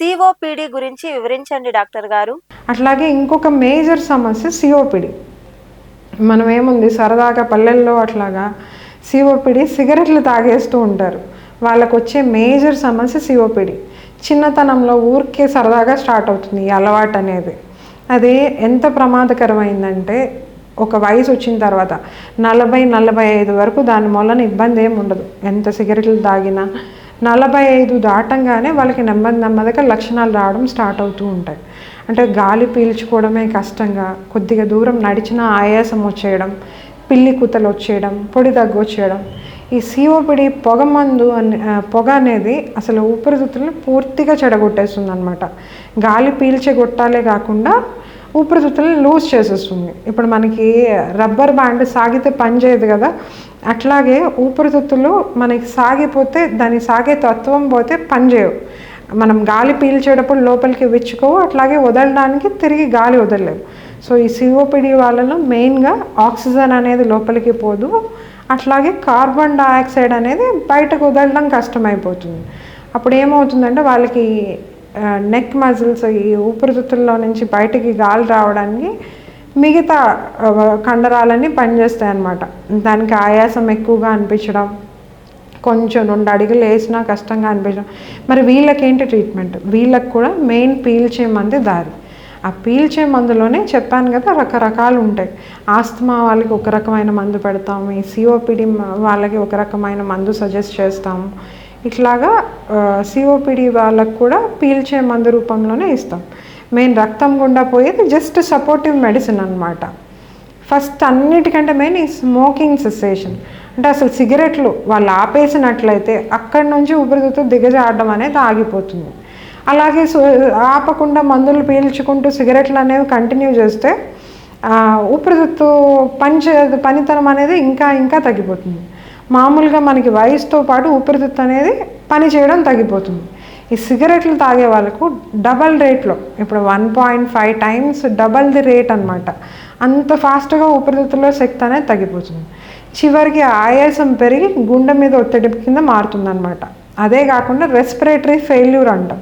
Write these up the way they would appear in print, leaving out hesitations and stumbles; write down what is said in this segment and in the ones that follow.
COPD గురించి వివరించండి doctor గారు. అట్లాగే ఇంకొక మేజర్ సమస్య సిఓపిడి. మనం ఏముంది సరదాగా పల్లెల్లో అట్లాగా సిఓపిడి సిగరెట్లు తాగేస్తూ ఉంటారు. వాళ్ళకు వచ్చే మేజర్ సమస్య సిఓపిడి. చిన్నతనంలో ఊరికే సరదాగా స్టార్ట్ అవుతుంది ఈ అలవాటు అనేది. అది ఎంత ప్రమాదకరమైందంటే ఒక వయసు వచ్చిన తర్వాత 40-45 వరకు దాని వలన ఇబ్బంది ఏమి ఉండదు. ఎంత సిగరెట్లు తాగినా 45 దాటంగానే వాళ్ళకి నెమ్మదిగా లక్షణాలు రావడం స్టార్ట్ అవుతూ ఉంటాయి. అంటే గాలి పీల్చుకోవడమే కష్టంగా, కొద్దిగా దూరం నడిచినా ఆయాసం వచ్చేయడం, పిల్లి కూతలు వచ్చేయడం, పొడి దగ్గు వచ్చేయడం. ఈ సిఓపిడి పొగ అనేది అసలు ఊపిరితిత్తులను పూర్తిగా చెడగొట్టేస్తుంది అనమాట. గాలి పీల్చగొట్టాలే కాకుండా ఊపిరితిత్తులను లూజ్ చేసేస్తుంది. ఇప్పుడు మనకి రబ్బర్ బ్యాండ్ సాగితే పని చేయదు కదా, అట్లాగే ఊపిరితిత్తులు మనకి సాగిపోతే దాని సాగే తత్వం పోతే పని చేయవు. మనం గాలి పీల్చేటప్పుడు లోపలికి విచ్చుకోవు, అట్లాగే వదలడానికి తిరిగి గాలి వదలలేవు. సో ఈ సిఓపిడి వాళ్ళలో మెయిన్గా ఆక్సిజన్ అనేది లోపలికి పోదు, అట్లాగే కార్బన్ డయాక్సైడ్ అనేది బయటకు వదలడం కష్టమైపోతుంది. అప్పుడు ఏమవుతుందంటే వాళ్ళకి నెక్ మజిల్స్, ఈ ఊపిరితిత్తుల్లో నుంచి బయటికి గాలి రావడానికి మిగతా కండరాలన్నీ పనిచేస్తాయి అన్నమాట. దానికి ఆయాసం ఎక్కువగా అనిపించడం, కొంచెం 2 అడుగులు వేసినా కష్టంగా అనిపించడం. మరి వీళ్ళకేంటి ట్రీట్మెంట్? వీళ్ళకి కూడా మెయిన్ పీల్చే మంది దారి. ఆ పీల్చే మందులోనే చెప్పాను కదా రకరకాలు ఉంటాయి. ఆస్తమా వాళ్ళకి ఒక రకమైన మందు పెడతాము, ఈ సిఓపిడి వాళ్ళకి ఒక రకమైన మందు సజెస్ట్ చేస్తాము. ఇట్లాగా సిఓపిడి వాళ్ళకు కూడా పీల్చే మందు రూపంలోనే ఇస్తాం. మెయిన్ రక్తం గుండా పోయేది జస్ట్ సపోర్టివ్ మెడిసిన్ అనమాట. ఫస్ట్ అన్నిటికంటే మెయిన్ ఈ స్మోకింగ్ సెసేషన్. అంటే అసలు సిగరెట్లు వాళ్ళు ఆపేసినట్లయితే అక్కడి నుంచి ఊపిరితిత్తులు దిగజారడం అనేది ఆగిపోతుంది. అలాగే ఆపకుండా మందులు పీల్చుకుంటూ సిగరెట్లు అనేవి కంటిన్యూ చేస్తే ఊపిరితిత్తు పనితనం అనేది ఇంకా తగ్గిపోతుంది. మామూలుగా మనకి వయసుతో పాటు ఊపిరితిత్తు అనేది పని చేయడం తగ్గిపోతుంది. ఈ సిగరెట్లు తాగే వాళ్ళకు డబల్ రేట్లో, ఇప్పుడు 1.5 టైమ్స్ డబల్ ది రేట్ అనమాట. అంత ఫాస్ట్గా ఊపిరితిత్తులో శక్తి అనేది తగ్గిపోతుంది. చివరికి ఆయాసం పెరిగి గుండె మీద ఒత్తిడి కింద మారుతుందన్నమాట. అదే కాకుండా రెస్పిరేటరీ ఫెయిల్యూర్ అంటాం.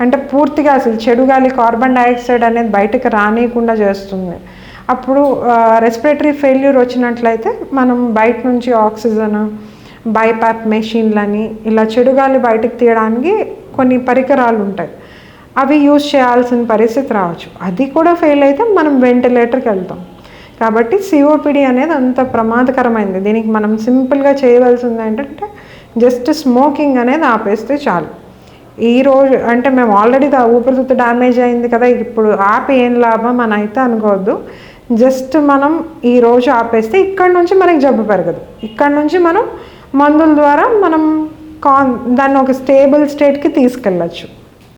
అంటే పూర్తిగా అసలు చెడు గాలి, కార్బన్ డయాక్సైడ్ అనేది బయటకు రానియకుండా చేస్తుంది. అప్పుడు రెస్పిరేటరీ ఫెయిల్యూర్ వచ్చినట్లయితే మనం బయట నుంచి ఆక్సిజన్, బైపాప్ మెషిన్లని ఇలా చెడు గాలి బయటకు తీయడానికి కొన్ని పరికరాలు ఉంటాయి. అవి యూజ్ చేయాల్సిన పరిస్థితి రావచ్చు. అది కూడా ఫెయిల్ అయితే మనం వెంటిలేటర్కి వెళ్తాం. కాబట్టి సిఓపిడి అనేది అంత ప్రమాదకరమైనది. దీనికి మనం సింపుల్గా చేయవలసింది ఏంటంటే జస్ట్ స్మోకింగ్ అనేది ఆపేస్తే చాలు. ఈరోజు అంటే మేము ఆల్రెడీ ఊపిరితిత్తు డ్యామేజ్ అయింది కదా, ఇప్పుడు ఆపి ఏం లాభం అని అయితే అనుకోవద్దు. జస్ట్ మనం ఈరోజు ఆపేస్తే ఇక్కడ నుంచి మనకి జబ్బు పెరగదు. ఇక్కడ నుంచి మనం మందుల ద్వారా మనం దాన్ని ఒక స్టేబుల్ స్టేట్కి తీసుకెళ్ళచ్చు.